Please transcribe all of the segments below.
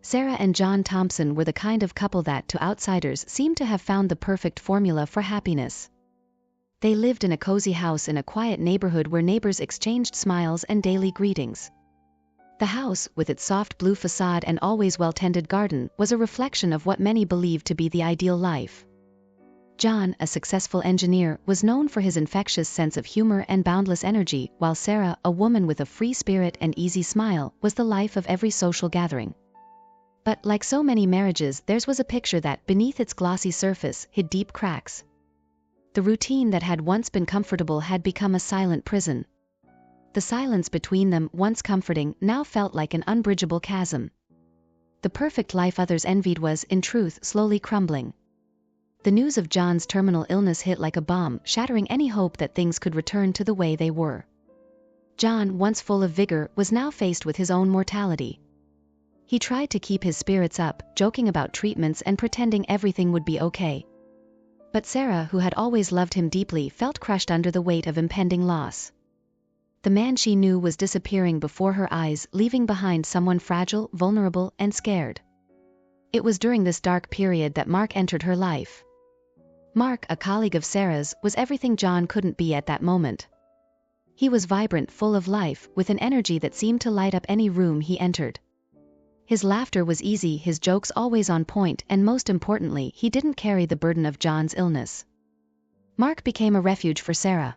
Sarah and John Thompson were the kind of couple that, to outsiders, seemed to have found the perfect formula for happiness. They lived in a cozy house in a quiet neighborhood where neighbors exchanged smiles and daily greetings. The house, with its soft blue facade and always well-tended garden, was a reflection of what many believed to be the ideal life. John, a successful engineer, was known for his infectious sense of humor and boundless energy, while Sarah, a woman with a free spirit and easy smile, was the life of every social gathering. But, like so many marriages, theirs was a picture that, beneath its glossy surface, hid deep cracks. The routine that had once been comfortable had become a silent prison. The silence between them, once comforting, now felt like an unbridgeable chasm. The perfect life others envied was, in truth, slowly crumbling. The news of John's terminal illness hit like a bomb, shattering any hope that things could return to the way they were. John, once full of vigor, was now faced with his own mortality. He tried to keep his spirits up, joking about treatments and pretending everything would be okay. But Sarah, who had always loved him deeply, felt crushed under the weight of impending loss. The man she knew was disappearing before her eyes, leaving behind someone fragile, vulnerable, and scared. It was during this dark period that Mark entered her life. Mark, a colleague of Sarah's, was everything John couldn't be at that moment. He was vibrant, full of life, with an energy that seemed to light up any room he entered. His laughter was easy, his jokes always on point, and most importantly, he didn't carry the burden of John's illness. Mark became a refuge for Sarah.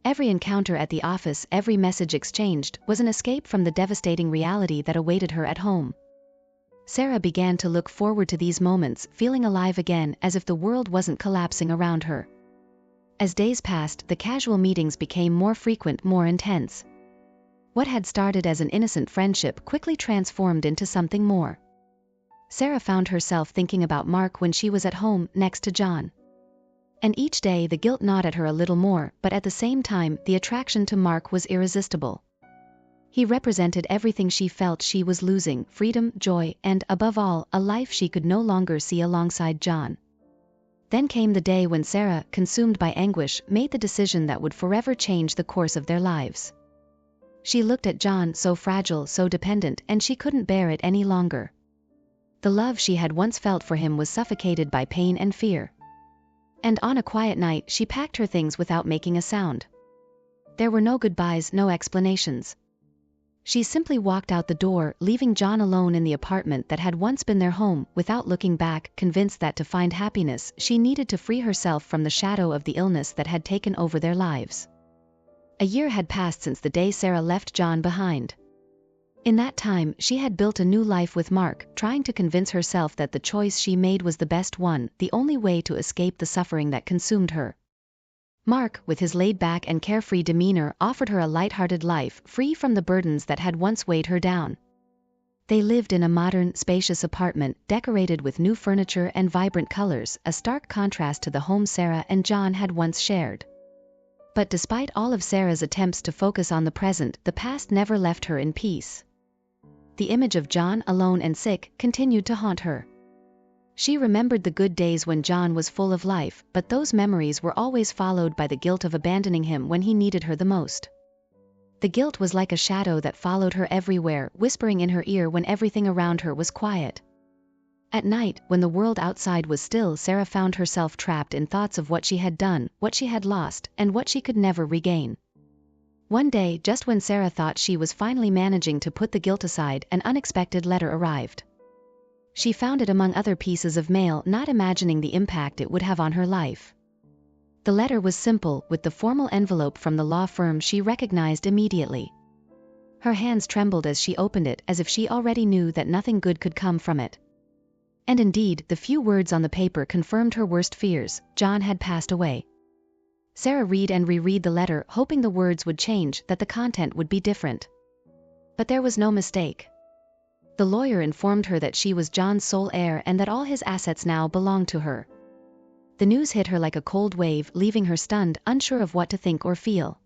Every encounter at the office, every message exchanged, was an escape from the devastating reality that awaited her at home. Sarah began to look forward to these moments, feeling alive again, as if the world wasn't collapsing around her. As days passed, the casual meetings became more frequent, more intense. What had started as an innocent friendship quickly transformed into something more. Sarah found herself thinking about Mark when she was at home, next to John. And each day the guilt gnawed at her a little more, but at the same time, the attraction to Mark was irresistible. He represented everything she felt she was losing: freedom, joy, and, above all, a life she could no longer see alongside John. Then came the day when Sarah, consumed by anguish, made the decision that would forever change the course of their lives. She looked at John, so fragile, so dependent, and she couldn't bear it any longer. The love she had once felt for him was suffocated by pain and fear. And on a quiet night, she packed her things without making a sound. There were no goodbyes, no explanations. She simply walked out the door, leaving John alone in the apartment that had once been their home, without looking back, convinced that to find happiness, she needed to free herself from the shadow of the illness that had taken over their lives. A year had passed since the day Sarah left John behind. In that time, she had built a new life with Mark, trying to convince herself that the choice she made was the best one, the only way to escape the suffering that consumed her. Mark, with his laid-back and carefree demeanor, offered her a light-hearted life, free from the burdens that had once weighed her down. They lived in a modern, spacious apartment, decorated with new furniture and vibrant colors, a stark contrast to the home Sarah and John had once shared. But despite all of Sarah's attempts to focus on the present, the past never left her in peace. The image of John, alone and sick, continued to haunt her. She remembered the good days when John was full of life, but those memories were always followed by the guilt of abandoning him when he needed her the most. The guilt was like a shadow that followed her everywhere, whispering in her ear when everything around her was quiet. At night, when the world outside was still, Sarah found herself trapped in thoughts of what she had done, what she had lost, and what she could never regain. One day, just when Sarah thought she was finally managing to put the guilt aside, an unexpected letter arrived. She found it among other pieces of mail, not imagining the impact it would have on her life. The letter was simple, with the formal envelope from the law firm she recognized immediately. Her hands trembled as she opened it, as if she already knew that nothing good could come from it. And indeed, the few words on the paper confirmed her worst fears: John had passed away. Sarah read and reread the letter, hoping the words would change, that the content would be different. But there was no mistake. The lawyer informed her that she was John's sole heir and that all his assets now belonged to her. The news hit her like a cold wave, leaving her stunned, unsure of what to think or feel.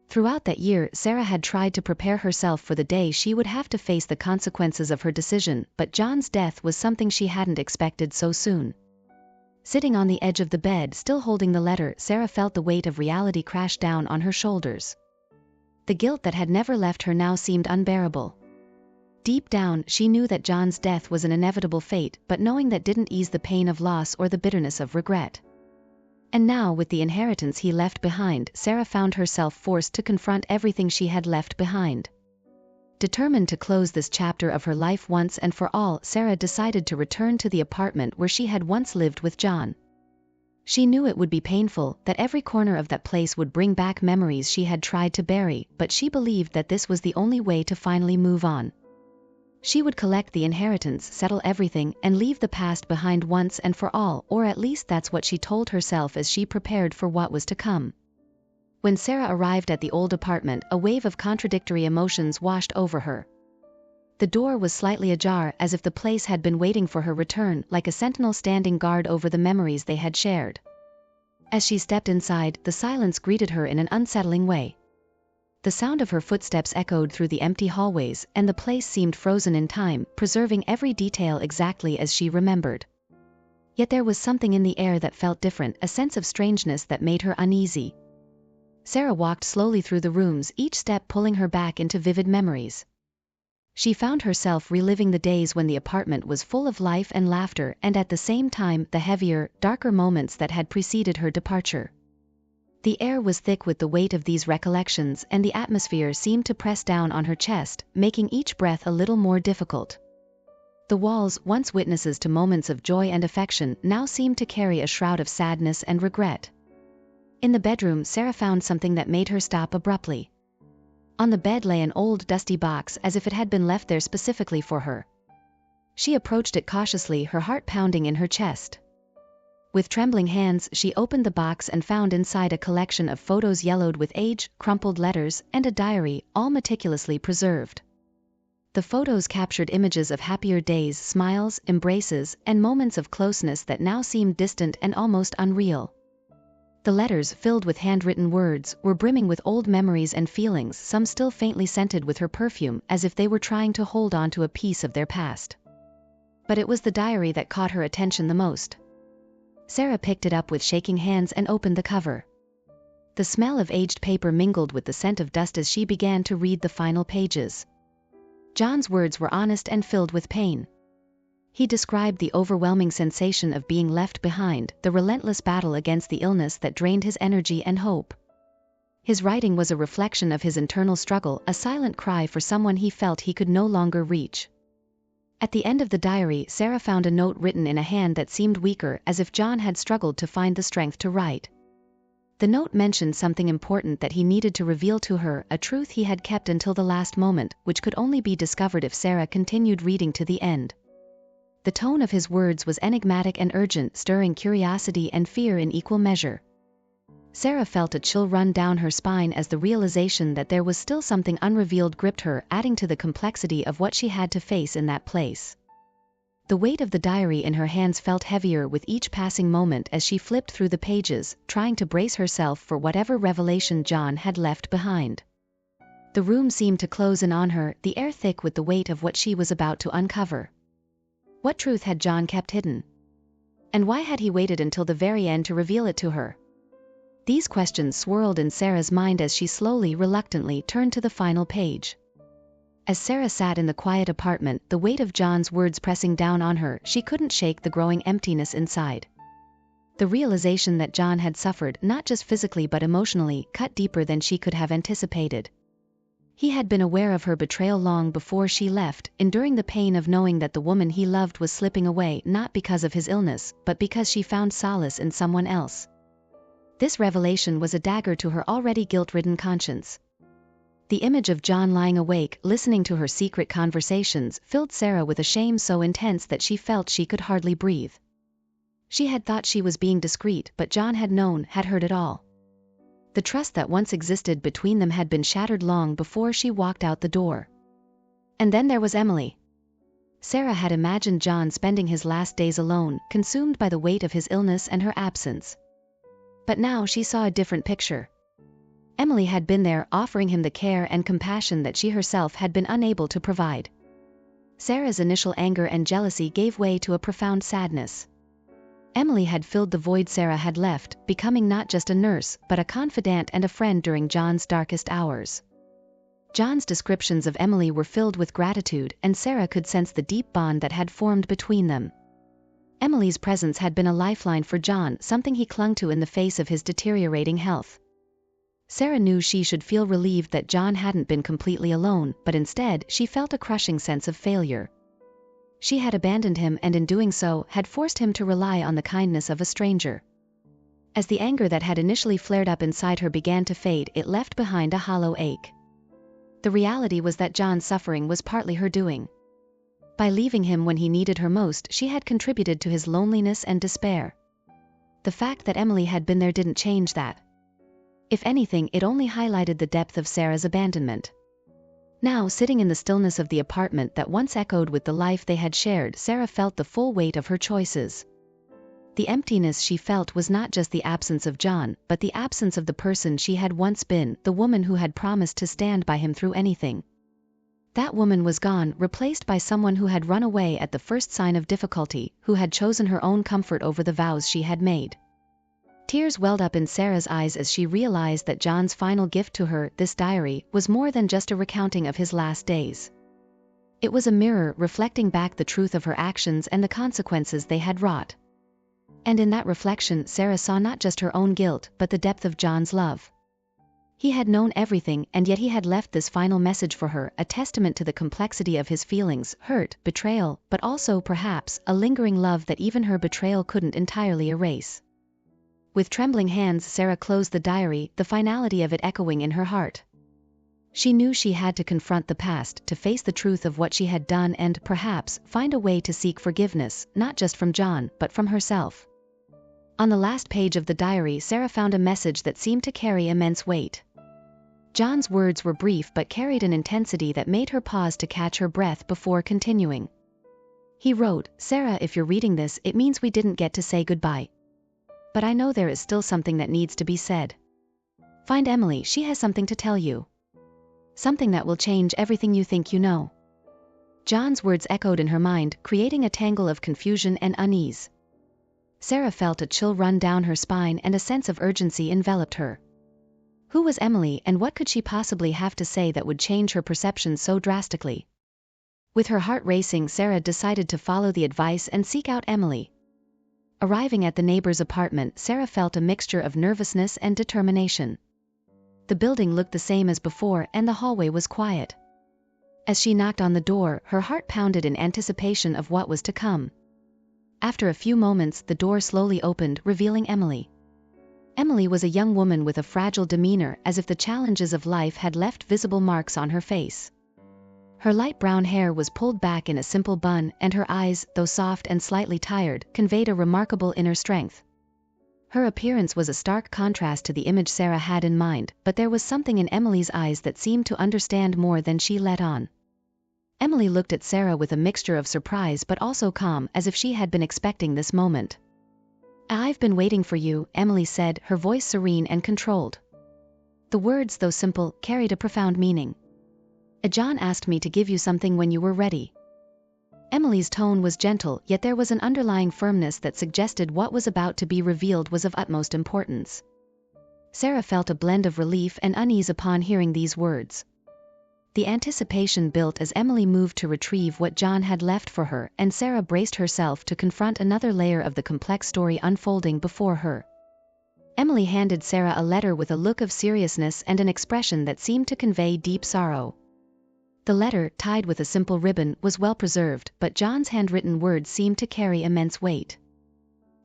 Throughout that year, Sarah had tried to prepare herself for the day she would have to face the consequences of her decision, but John's death was something she hadn't expected so soon. Sitting on the edge of the bed, still holding the letter, Sarah felt the weight of reality crash down on her shoulders. The guilt that had never left her now seemed unbearable. Deep down, she knew that John's death was an inevitable fate, but knowing that didn't ease the pain of loss or the bitterness of regret. And now, with the inheritance he left behind, Sarah found herself forced to confront everything she had left behind. Determined to close this chapter of her life once and for all, Sarah decided to return to the apartment where she had once lived with John. She knew it would be painful, that every corner of that place would bring back memories she had tried to bury, but she believed that this was the only way to finally move on. She would collect the inheritance, settle everything, and leave the past behind once and for all, or at least that's what she told herself as she prepared for what was to come. When Sarah arrived at the old apartment, a wave of contradictory emotions washed over her. The door was slightly ajar, as if the place had been waiting for her return, like a sentinel standing guard over the memories they had shared. As she stepped inside, the silence greeted her in an unsettling way. The sound of her footsteps echoed through the empty hallways, and the place seemed frozen in time, preserving every detail exactly as she remembered. Yet there was something in the air that felt different, a sense of strangeness that made her uneasy. Sarah walked slowly through the rooms, each step pulling her back into vivid memories. She found herself reliving the days when the apartment was full of life and laughter, and at the same time, the heavier, darker moments that had preceded her departure. The air was thick with the weight of these recollections, and the atmosphere seemed to press down on her chest, making each breath a little more difficult. The walls, once witnesses to moments of joy and affection, now seemed to carry a shroud of sadness and regret. In the bedroom, Sarah found something that made her stop abruptly. On the bed lay an old dusty box, as if it had been left there specifically for her. She approached it cautiously, her heart pounding in her chest. With trembling hands, she opened the box and found inside a collection of photos yellowed with age, crumpled letters, and a diary, all meticulously preserved. The photos captured images of happier days, smiles, embraces, and moments of closeness that now seemed distant and almost unreal. The letters, filled with handwritten words, were brimming with old memories and feelings, some still faintly scented with her perfume, as if they were trying to hold on to a piece of their past. But it was the diary that caught her attention the most. Sarah picked it up with shaking hands and opened the cover. The smell of aged paper mingled with the scent of dust as she began to read the final pages. John's words were honest and filled with pain. He described the overwhelming sensation of being left behind, the relentless battle against the illness that drained his energy and hope. His writing was a reflection of his internal struggle, a silent cry for someone he felt he could no longer reach. At the end of the diary, Sarah found a note written in a hand that seemed weaker, as if John had struggled to find the strength to write. The note mentioned something important that he needed to reveal to her, a truth he had kept until the last moment, which could only be discovered if Sarah continued reading to the end. The tone of his words was enigmatic and urgent, stirring curiosity and fear in equal measure. Sarah felt a chill run down her spine as the realization that there was still something unrevealed gripped her, adding to the complexity of what she had to face in that place. The weight of the diary in her hands felt heavier with each passing moment as she flipped through the pages, trying to brace herself for whatever revelation John had left behind. The room seemed to close in on her, the air thick with the weight of what she was about to uncover. What truth had John kept hidden? And why had he waited until the very end to reveal it to her? These questions swirled in Sarah's mind as she slowly, reluctantly turned to the final page. As Sarah sat in the quiet apartment, the weight of John's words pressing down on her, she couldn't shake the growing emptiness inside. The realization that John had suffered, not just physically but emotionally, cut deeper than she could have anticipated. He had been aware of her betrayal long before she left, enduring the pain of knowing that the woman he loved was slipping away, not because of his illness, but because she found solace in someone else. This revelation was a dagger to her already guilt-ridden conscience. The image of John lying awake, listening to her secret conversations, filled Sarah with a shame so intense that she felt she could hardly breathe. She had thought she was being discreet, but John had known, had heard it all. The trust that once existed between them had been shattered long before she walked out the door. And then there was Emily. Sarah had imagined John spending his last days alone, consumed by the weight of his illness and her absence. But now she saw a different picture. Emily had been there, offering him the care and compassion that she herself had been unable to provide. Sarah's initial anger and jealousy gave way to a profound sadness. Emily had filled the void Sarah had left, becoming not just a nurse, but a confidant and a friend during John's darkest hours. John's descriptions of Emily were filled with gratitude, and Sarah could sense the deep bond that had formed between them. Emily's presence had been a lifeline for John, something he clung to in the face of his deteriorating health. Sarah knew she should feel relieved that John hadn't been completely alone, but instead she felt a crushing sense of failure. She had abandoned him, and in doing so, had forced him to rely on the kindness of a stranger. As the anger that had initially flared up inside her began to fade, it left behind a hollow ache. The reality was that John's suffering was partly her doing. By leaving him when he needed her most, she had contributed to his loneliness and despair. The fact that Emily had been there didn't change that. If anything, it only highlighted the depth of Sarah's abandonment. Now, sitting in the stillness of the apartment that once echoed with the life they had shared, Sarah felt the full weight of her choices. The emptiness she felt was not just the absence of John, but the absence of the person she had once been, the woman who had promised to stand by him through anything. That woman was gone, replaced by someone who had run away at the first sign of difficulty, who had chosen her own comfort over the vows she had made. Tears welled up in Sarah's eyes as she realized that John's final gift to her, this diary, was more than just a recounting of his last days. It was a mirror reflecting back the truth of her actions and the consequences they had wrought. And in that reflection, Sarah saw not just her own guilt, but the depth of John's love. He had known everything, and yet he had left this final message for her, a testament to the complexity of his feelings, hurt, betrayal, but also, perhaps, a lingering love that even her betrayal couldn't entirely erase. With trembling hands, Sarah closed the diary, the finality of it echoing in her heart. She knew she had to confront the past, to face the truth of what she had done and, perhaps, find a way to seek forgiveness, not just from John, but from herself. On the last page of the diary, Sarah found a message that seemed to carry immense weight. John's words were brief but carried an intensity that made her pause to catch her breath before continuing. He wrote, "Sarah, if you're reading this, it means we didn't get to say goodbye. But I know there is still something that needs to be said. Find Emily, she has something to tell you. Something that will change everything you think you know." John's words echoed in her mind, creating a tangle of confusion and unease. Sarah felt a chill run down her spine and a sense of urgency enveloped her. Who was Emily, and what could she possibly have to say that would change her perception so drastically? With her heart racing, Sarah decided to follow the advice and seek out Emily. Arriving at the neighbor's apartment, Sarah felt a mixture of nervousness and determination. The building looked the same as before, and the hallway was quiet. As she knocked on the door, her heart pounded in anticipation of what was to come. After a few moments, the door slowly opened, revealing Emily. Emily was a young woman with a fragile demeanor, as if the challenges of life had left visible marks on her face. Her light brown hair was pulled back in a simple bun, and her eyes, though soft and slightly tired, conveyed a remarkable inner strength. Her appearance was a stark contrast to the image Sarah had in mind, but there was something in Emily's eyes that seemed to understand more than she let on. Emily looked at Sarah with a mixture of surprise but also calm, as if she had been expecting this moment. "I've been waiting for you," Emily said, her voice serene and controlled. The words, though simple, carried a profound meaning. "John asked me to give you something when you were ready." Emily's tone was gentle, yet there was an underlying firmness that suggested what was about to be revealed was of utmost importance. Sarah felt a blend of relief and unease upon hearing these words. The anticipation built as Emily moved to retrieve what John had left for her, and Sarah braced herself to confront another layer of the complex story unfolding before her. Emily handed Sarah a letter with a look of seriousness and an expression that seemed to convey deep sorrow. The letter, tied with a simple ribbon, was well preserved, but John's handwritten words seemed to carry immense weight.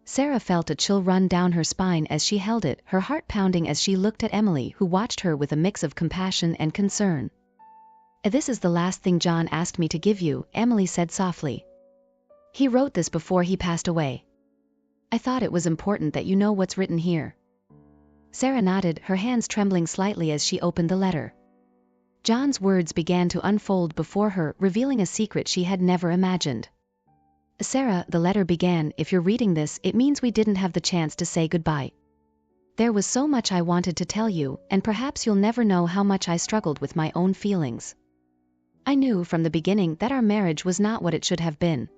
Sarah felt a chill run down her spine as she held it, her heart pounding as she looked at Emily, who watched her with a mix of compassion and concern. "This is the last thing John asked me to give you," Emily said softly. "He wrote this before he passed away. I thought it was important that you know what's written here." Sarah nodded, her hands trembling slightly as she opened the letter. John's words began to unfold before her, revealing a secret she had never imagined. "Sarah," the letter began, "if you're reading this, it means we didn't have the chance to say goodbye. There was so much I wanted to tell you, and perhaps you'll never know how much I struggled with my own feelings. I knew from the beginning that our marriage was not what it should have been.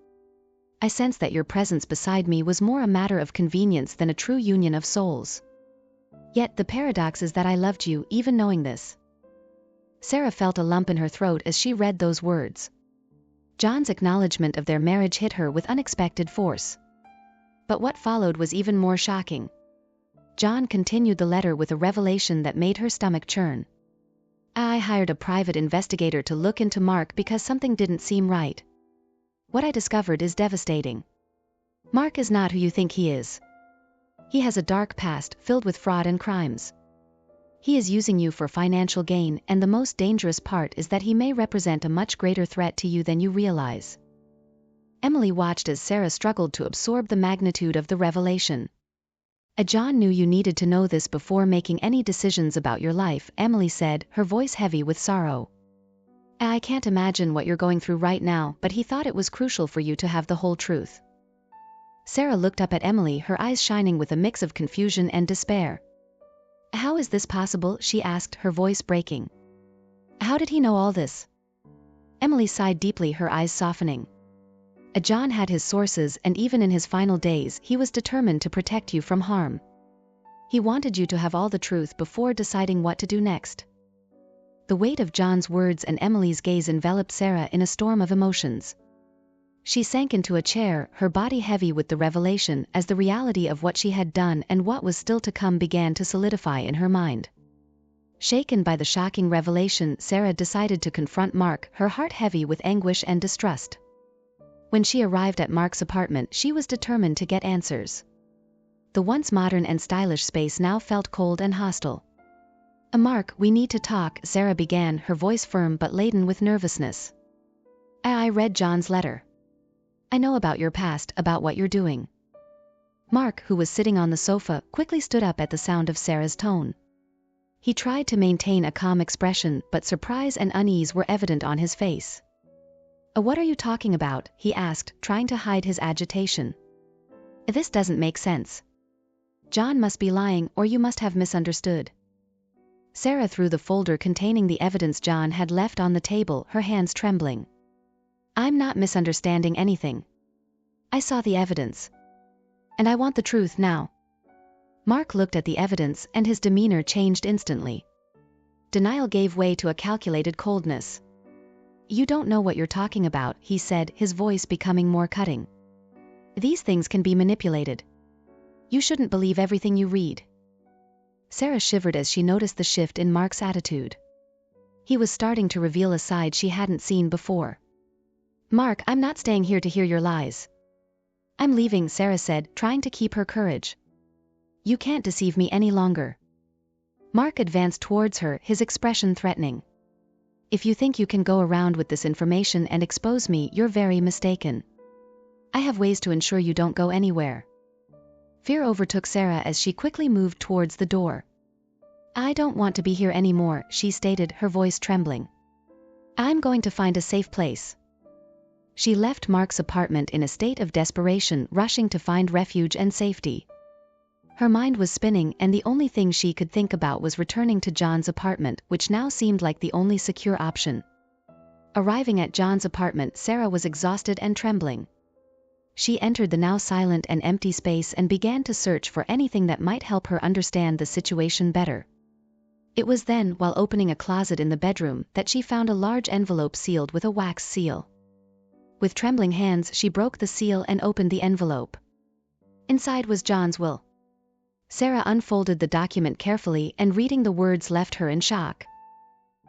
I sensed that your presence beside me was more a matter of convenience than a true union of souls. Yet the paradox is that I loved you even knowing this." Sarah felt a lump in her throat as she read those words. John's acknowledgement of their marriage hit her with unexpected force. But what followed was even more shocking. John continued the letter with a revelation that made her stomach churn. I hired a private investigator to look into Mark because something didn't seem right. What I discovered is devastating. Mark is not who you think he is. He has a dark past filled with fraud and crimes. He is using you for financial gain, and the most dangerous part is that he may represent a much greater threat to you than you realize. Emily watched as Sarah struggled to absorb the magnitude of the revelation. John knew you needed to know this before making any decisions about your life, Emily said, her voice heavy with sorrow. I can't imagine what you're going through right now, but he thought it was crucial for you to have the whole truth. Sarah looked up at Emily, her eyes shining with a mix of confusion and despair. How is this possible? She asked, her voice breaking. How did he know all this? Emily sighed deeply, her eyes softening. John had his sources, and even in his final days, he was determined to protect you from harm. He wanted you to have all the truth before deciding what to do next. The weight of John's words and Emily's gaze enveloped Sarah in a storm of emotions. She sank into a chair, her body heavy with the revelation, as the reality of what she had done and what was still to come began to solidify in her mind. Shaken by the shocking revelation, Sarah decided to confront Mark, her heart heavy with anguish and distrust. When she arrived at Mark's apartment, she was determined to get answers. The once modern and stylish space now felt cold and hostile. Mark, we need to talk, Sarah began, her voice firm but laden with nervousness. I read John's letter. I know about your past, about what you're doing. Mark, who was sitting on the sofa, quickly stood up at the sound of Sarah's tone. He tried to maintain a calm expression, but surprise and unease were evident on his face. What are you talking about? He asked, trying to hide his agitation. This doesn't make sense. John must be lying, or you must have misunderstood. Sarah threw the folder containing the evidence John had left on the table, her hands trembling. I'm not misunderstanding anything. I saw the evidence. And I want the truth now. Mark looked at the evidence, and his demeanor changed instantly. Denial gave way to a calculated coldness. You don't know what you're talking about, he said, his voice becoming more cutting. These things can be manipulated. You shouldn't believe everything you read. Sarah shivered as she noticed the shift in Mark's attitude. He was starting to reveal a side she hadn't seen before. Mark, I'm not staying here to hear your lies. I'm leaving, Sarah said, trying to keep her courage. You can't deceive me any longer. Mark advanced towards her, his expression threatening. If you think you can go around with this information and expose me, you're very mistaken. I have ways to ensure you don't go anywhere. Fear overtook Sarah as she quickly moved towards the door. I don't want to be here anymore, she stated, her voice trembling. I'm going to find a safe place. She left Mark's apartment in a state of desperation, rushing to find refuge and safety. Her mind was spinning, and the only thing she could think about was returning to John's apartment, which now seemed like the only secure option. Arriving at John's apartment, Sarah was exhausted and trembling. She entered the now silent and empty space and began to search for anything that might help her understand the situation better. It was then, while opening a closet in the bedroom, that she found a large envelope sealed with a wax seal. With trembling hands, she broke the seal and opened the envelope. Inside was John's will. Sarah unfolded the document carefully, and reading the words left her in shock.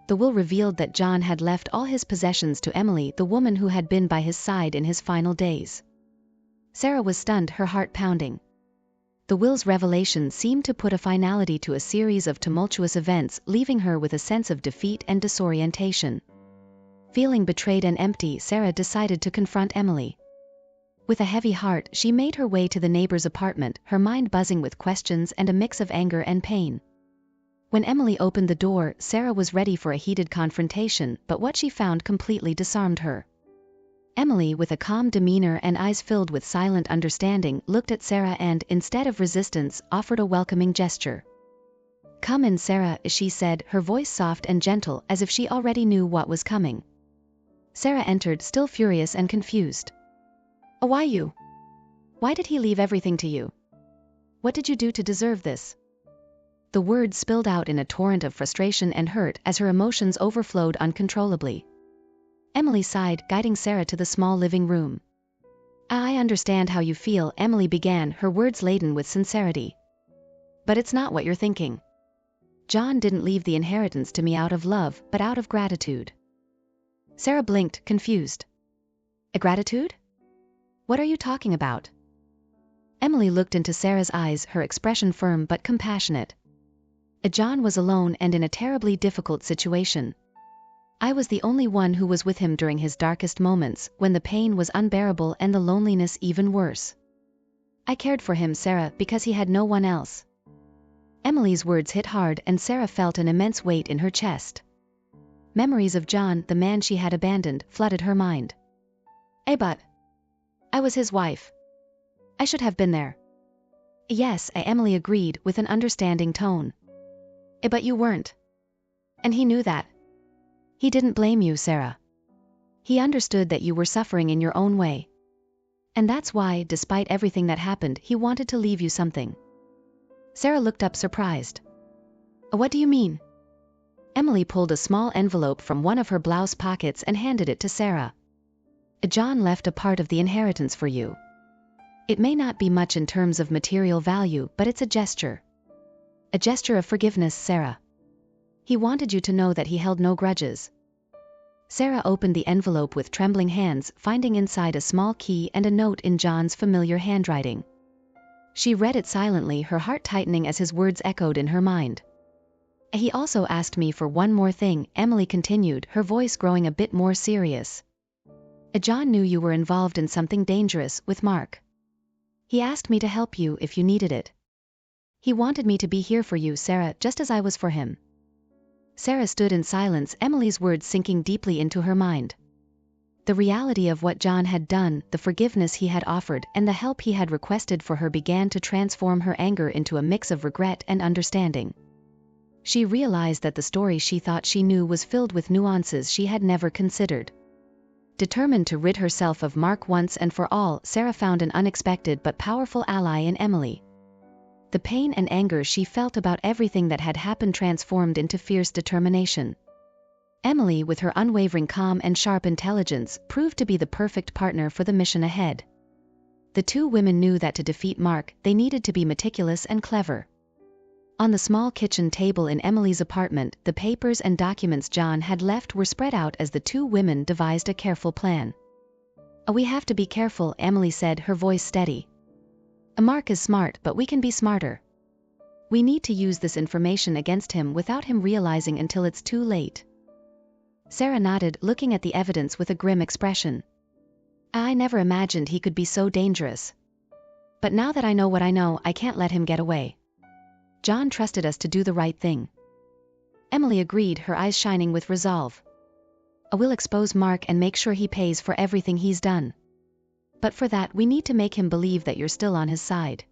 The will revealed that John had left all his possessions to Emily, the woman who had been by his side in his final days. Sarah was stunned, her heart pounding. The will's revelation seemed to put a finality to a series of tumultuous events, leaving her with a sense of defeat and disorientation. Feeling betrayed and empty, Sarah decided to confront Emily. With a heavy heart, she made her way to the neighbor's apartment, her mind buzzing with questions and a mix of anger and pain. When Emily opened the door, Sarah was ready for a heated confrontation, but what she found completely disarmed her. Emily, with a calm demeanor and eyes filled with silent understanding, looked at Sarah and, instead of resistance, offered a welcoming gesture. Come in, Sarah, she said, her voice soft and gentle, as if she already knew what was coming. Sarah entered, still furious and confused. Why you? Why did he leave everything to you? What did you do to deserve this? The words spilled out in a torrent of frustration and hurt as her emotions overflowed uncontrollably. Emily sighed, guiding Sarah to the small living room. I understand how you feel, Emily began, her words laden with sincerity. But it's not what you're thinking. John didn't leave the inheritance to me out of love, but out of gratitude. Sarah blinked, confused. A gratitude? What are you talking about? Emily looked into Sarah's eyes, her expression firm but compassionate. John was alone and in a terribly difficult situation. I was the only one who was with him during his darkest moments, when the pain was unbearable and the loneliness even worse. I cared for him, Sarah, because he had no one else. Emily's words hit hard and Sarah felt an immense weight in her chest. Memories of John, the man she had abandoned, flooded her mind. But I was his wife. I should have been there. Yes, Emily agreed, with an understanding tone. But you weren't. And he knew that. He didn't blame you, Sarah. He understood that you were suffering in your own way. And that's why, despite everything that happened, he wanted to leave you something. Sarah looked up surprised. What do you mean? Emily pulled a small envelope from one of her blouse pockets and handed it to Sarah. John left a part of the inheritance for you. It may not be much in terms of material value, but it's a gesture. A gesture of forgiveness, Sarah. He wanted you to know that he held no grudges. Sarah opened the envelope with trembling hands, finding inside a small key and a note in John's familiar handwriting. She read it silently, her heart tightening as his words echoed in her mind. He also asked me for one more thing, Emily continued, her voice growing a bit more serious. John knew you were involved in something dangerous with Mark. He asked me to help you if you needed it. He wanted me to be here for you, Sarah, just as I was for him. Sarah stood in silence, Emily's words sinking deeply into her mind. The reality of what John had done, the forgiveness he had offered, and the help he had requested for her began to transform her anger into a mix of regret and understanding. She realized that the story she thought she knew was filled with nuances she had never considered. Determined to rid herself of Mark once and for all, Sarah found an unexpected but powerful ally in Emily. The pain and anger she felt about everything that had happened transformed into fierce determination. Emily, with her unwavering calm and sharp intelligence, proved to be the perfect partner for the mission ahead. The two women knew that to defeat Mark, they needed to be meticulous and clever. On the small kitchen table in Emily's apartment, the papers and documents John had left were spread out as the two women devised a careful plan. We have to be careful, Emily said, her voice steady. Mark is smart, but we can be smarter. We need to use this information against him without him realizing until it's too late. Sarah nodded, looking at the evidence with a grim expression. I never imagined he could be so dangerous. But now that I know what I know, I can't let him get away. John trusted us to do the right thing. Emily agreed, her eyes shining with resolve. We'll expose Mark and make sure he pays for everything he's done. But for that, we need to make him believe that you're still on his side.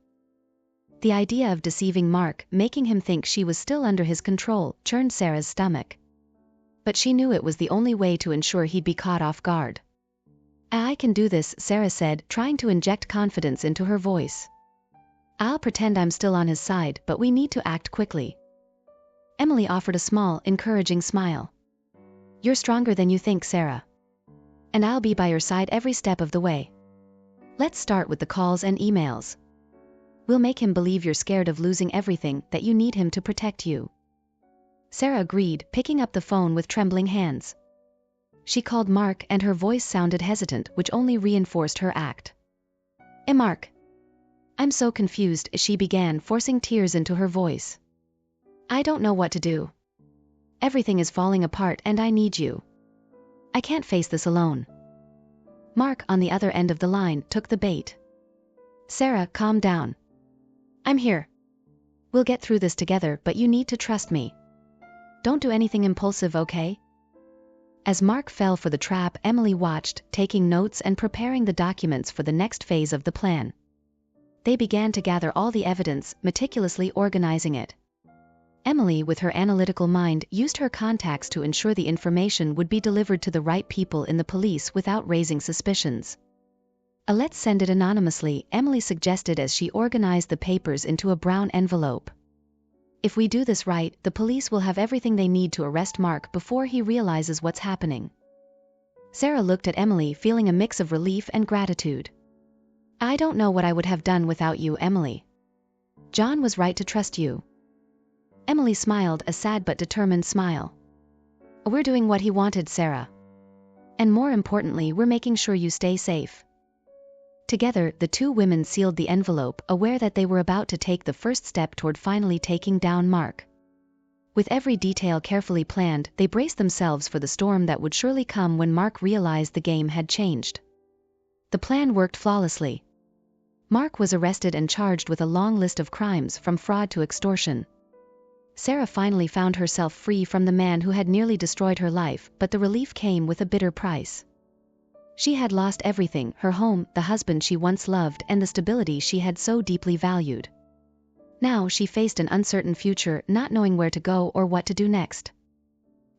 The idea of deceiving Mark, making him think she was still under his control, churned Sarah's stomach. But she knew it was the only way to ensure he'd be caught off guard. I can do this, Sarah said, trying to inject confidence into her voice. I'll pretend I'm still on his side, but we need to act quickly. Emily offered a small, encouraging smile. You're stronger than you think, Sarah. And I'll be by your side every step of the way. Let's start with the calls and emails. We'll make him believe you're scared of losing everything, that you need him to protect you. Sarah agreed, picking up the phone with trembling hands. She called Mark and her voice sounded hesitant, which only reinforced her act. Mark. I'm so confused, she began, forcing tears into her voice. I don't know what to do. Everything is falling apart and I need you. I can't face this alone. Mark, on the other end of the line, took the bait. Sarah, calm down. I'm here. We'll get through this together, but you need to trust me. Don't do anything impulsive, okay? As Mark fell for the trap, Emily watched, taking notes and preparing the documents for the next phase of the plan. They began to gather all the evidence, meticulously organizing it. Emily, with her analytical mind, used her contacts to ensure the information would be delivered to the right people in the police without raising suspicions. Let's send it anonymously, Emily suggested as she organized the papers into a brown envelope. If we do this right, the police will have everything they need to arrest Mark before he realizes what's happening. Sarah looked at Emily, feeling a mix of relief and gratitude. I don't know what I would have done without you, Emily. John was right to trust you. Emily smiled, a sad but determined smile. We're doing what he wanted, Sarah. And more importantly, we're making sure you stay safe. Together, the two women sealed the envelope, aware that they were about to take the first step toward finally taking down Mark. With every detail carefully planned, they braced themselves for the storm that would surely come when Mark realized the game had changed. The plan worked flawlessly. Mark was arrested and charged with a long list of crimes, from fraud to extortion. Sarah finally found herself free from the man who had nearly destroyed her life, but the relief came with a bitter price. She had lost everything: her home, the husband she once loved, and the stability she had so deeply valued. Now she faced an uncertain future, not knowing where to go or what to do next.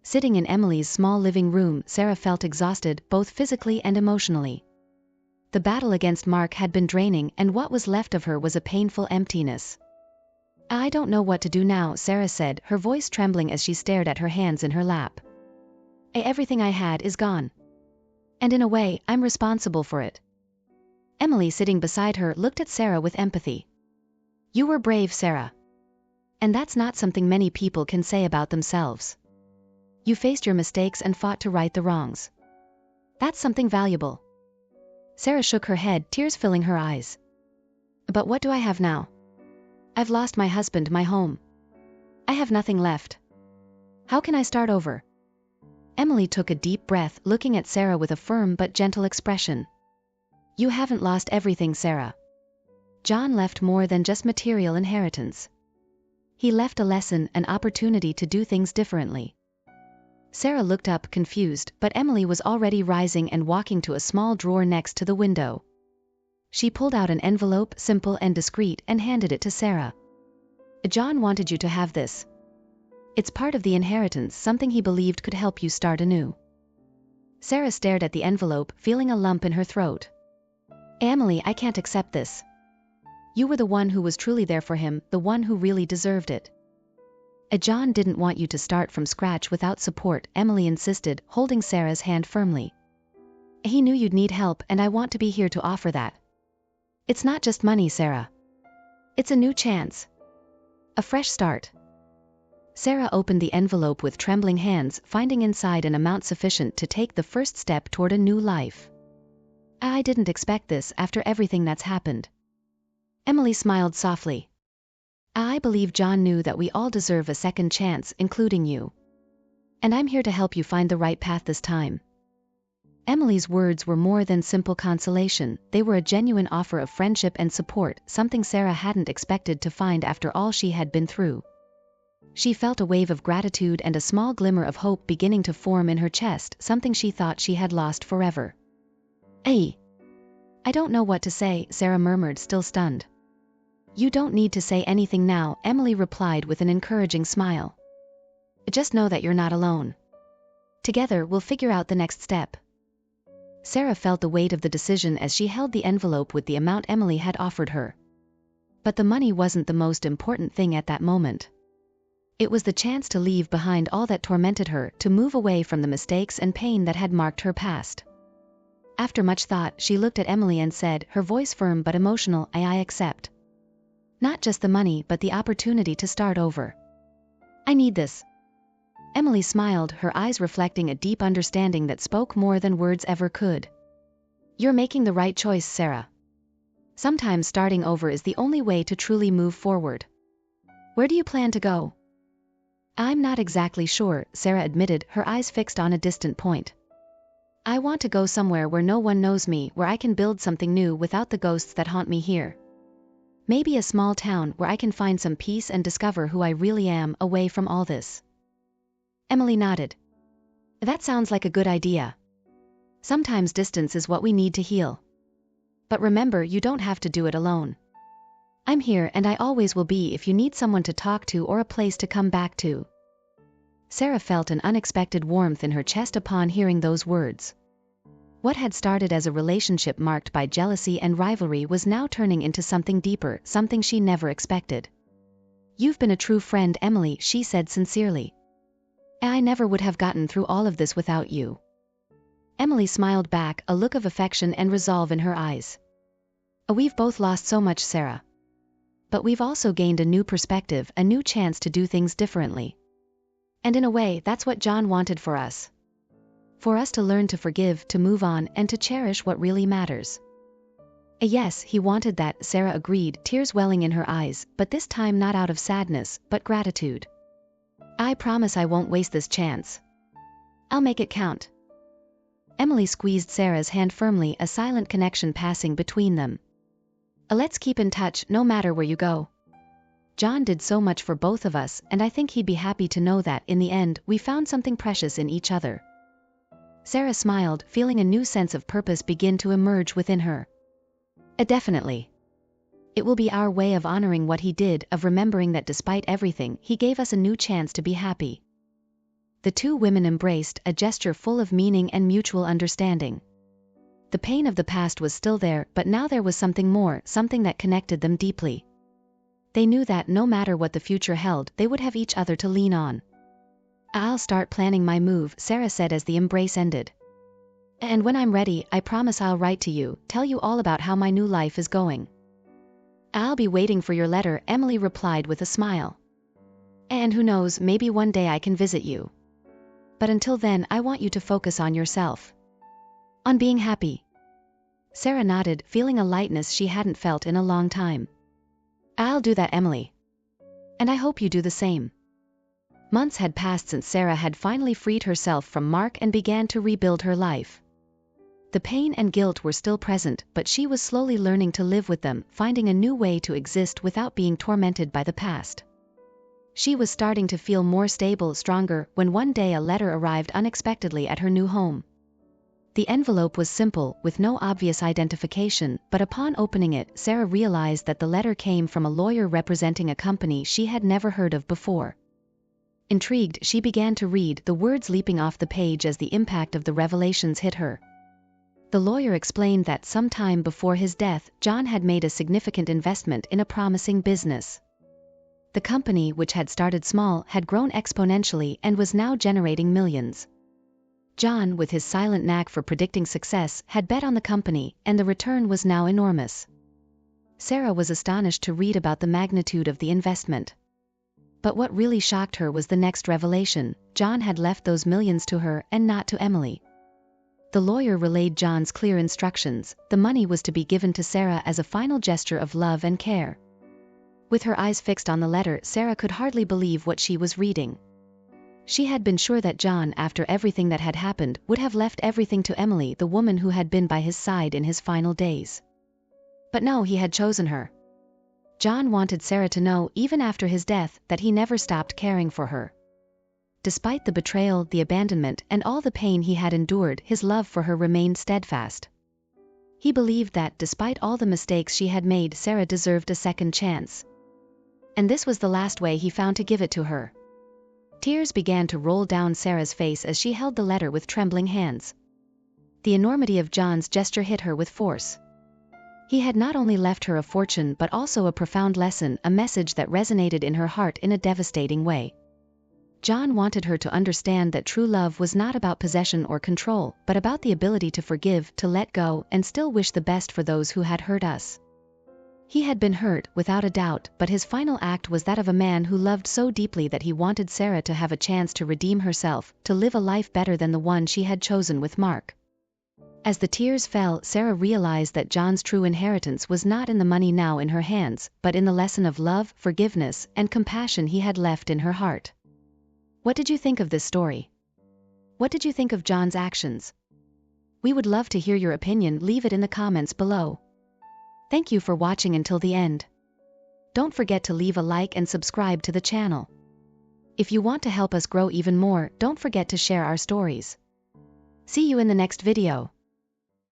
Sitting in Emily's small living room, Sarah felt exhausted, both physically and emotionally. The battle against Mark had been draining, and what was left of her was a painful emptiness. I don't know what to do now, Sarah said, her voice trembling as she stared at her hands in her lap. Everything I had is gone. And in a way, I'm responsible for it. Emily, sitting beside her, looked at Sarah with empathy. You were brave, Sarah. And that's not something many people can say about themselves. You faced your mistakes and fought to right the wrongs. That's something valuable. Sarah shook her head, tears filling her eyes. But what do I have now? I've lost my husband, my home. I have nothing left. How can I start over? Emily took a deep breath, looking at Sarah with a firm but gentle expression. You haven't lost everything, Sarah. John left more than just material inheritance. He left a lesson, an opportunity to do things differently. Sarah looked up, confused, but Emily was already rising and walking to a small drawer next to the window. She pulled out an envelope, simple and discreet, and handed it to Sarah. John wanted you to have this. It's part of the inheritance, something he believed could help you start anew. Sarah stared at the envelope, feeling a lump in her throat. Emily, I can't accept this. You were the one who was truly there for him, the one who really deserved it. John didn't want you to start from scratch without support, Emily insisted, holding Sarah's hand firmly. He knew you'd need help, and I want to be here to offer that. It's not just money, Sarah. It's a new chance. A fresh start. Sarah opened the envelope with trembling hands, finding inside an amount sufficient to take the first step toward a new life. I didn't expect this after everything that's happened. Emily smiled softly. I believe John knew that we all deserve a second chance, including you. And I'm here to help you find the right path this time. Emily's words were more than simple consolation, they were a genuine offer of friendship and support, something Sarah hadn't expected to find after all she had been through. She felt a wave of gratitude and a small glimmer of hope beginning to form in her chest, something she thought she had lost forever. I don't know what to say, Sarah murmured, still stunned. You don't need to say anything now, Emily replied with an encouraging smile. Just know that you're not alone. Together we'll figure out the next step. Sarah felt the weight of the decision as she held the envelope with the amount Emily had offered her. But the money wasn't the most important thing at that moment. It was the chance to leave behind all that tormented her, to move away from the mistakes and pain that had marked her past. After much thought, she looked at Emily and said, her voice firm but emotional, I accept. Not just the money, but the opportunity to start over. I need this. Emily smiled, her eyes reflecting a deep understanding that spoke more than words ever could. You're making the right choice, Sarah. Sometimes starting over is the only way to truly move forward. Where do you plan to go? I'm not exactly sure, Sarah admitted, her eyes fixed on a distant point. I want to go somewhere where no one knows me, where I can build something new without the ghosts that haunt me here. Maybe a small town where I can find some peace and discover who I really am, away from all this. Emily nodded. That sounds like a good idea. Sometimes distance is what we need to heal. But remember, you don't have to do it alone. I'm here, and I always will be if you need someone to talk to or a place to come back to. Sarah felt an unexpected warmth in her chest upon hearing those words. What had started as a relationship marked by jealousy and rivalry was now turning into something deeper, something she never expected. "You've been a true friend, Emily," she said sincerely. "I never would have gotten through all of this without you." Emily smiled back, a look of affection and resolve in her eyes. "We've both lost so much, Sarah. But we've also gained a new perspective, a new chance to do things differently. And in a way, that's what John wanted for us. For us to learn to forgive, to move on, and to cherish what really matters." "Yes, he wanted that," Sarah agreed, tears welling in her eyes, but this time not out of sadness, but gratitude. "I promise I won't waste this chance. I'll make it count." Emily squeezed Sarah's hand firmly, a silent connection passing between them. "Let's keep in touch, no matter where you go. John did so much for both of us, and I think he'd be happy to know that, in the end, we found something precious in each other." Sarah smiled, feeling a new sense of purpose begin to emerge within her. Definitely. It will be our way of honoring what he did, of remembering that despite everything, he gave us a new chance to be happy." The two women embraced, a gesture full of meaning and mutual understanding. The pain of the past was still there, but now there was something more, something that connected them deeply. They knew that no matter what the future held, they would have each other to lean on. "I'll start planning my move," Sarah said as the embrace ended. "And when I'm ready, I promise I'll write to you, tell you all about how my new life is going." "I'll be waiting for your letter," Emily replied with a smile. "And who knows, maybe one day I can visit you. But until then, I want you to focus on yourself. On being happy." Sarah nodded, feeling a lightness she hadn't felt in a long time. "I'll do that, Emily. And I hope you do the same." Months had passed since Sarah had finally freed herself from Mark and began to rebuild her life. The pain and guilt were still present, but she was slowly learning to live with them, finding a new way to exist without being tormented by the past. She was starting to feel more stable, stronger, when one day a letter arrived unexpectedly at her new home. The envelope was simple, with no obvious identification, but upon opening it, Sarah realized that the letter came from a lawyer representing a company she had never heard of before. Intrigued, she began to read, the words leaping off the page as the impact of the revelations hit her. The lawyer explained that some time before his death, John had made a significant investment in a promising business. The company, which had started small, had grown exponentially and was now generating millions. John, with his silent knack for predicting success, had bet on the company, and the return was now enormous. Sarah was astonished to read about the magnitude of the investment. But what really shocked her was the next revelation: John had left those millions to her, and not to Emily. The lawyer relayed John's clear instructions: the money was to be given to Sarah as a final gesture of love and care. With her eyes fixed on the letter, Sarah could hardly believe what she was reading. She had been sure that John, after everything that had happened, would have left everything to Emily, the woman who had been by his side in his final days. But no, he had chosen her. John wanted Sarah to know, even after his death, that he never stopped caring for her. Despite the betrayal, the abandonment, and all the pain he had endured, his love for her remained steadfast. He believed that, despite all the mistakes she had made, Sarah deserved a second chance. And this was the last way he found to give it to her. Tears began to roll down Sarah's face as she held the letter with trembling hands. The enormity of John's gesture hit her with force. He had not only left her a fortune but also a profound lesson, a message that resonated in her heart in a devastating way. John wanted her to understand that true love was not about possession or control, but about the ability to forgive, to let go, and still wish the best for those who had hurt us. He had been hurt, without a doubt, but his final act was that of a man who loved so deeply that he wanted Sarah to have a chance to redeem herself, to live a life better than the one she had chosen with Mark. As the tears fell, Sarah realized that John's true inheritance was not in the money now in her hands, but in the lesson of love, forgiveness, and compassion he had left in her heart. What did you think of this story? What did you think of John's actions? We would love to hear your opinion. Leave it in the comments below. Thank you for watching until the end. Don't forget to leave a like and subscribe to the channel. If you want to help us grow even more, don't forget to share our stories. See you in the next video.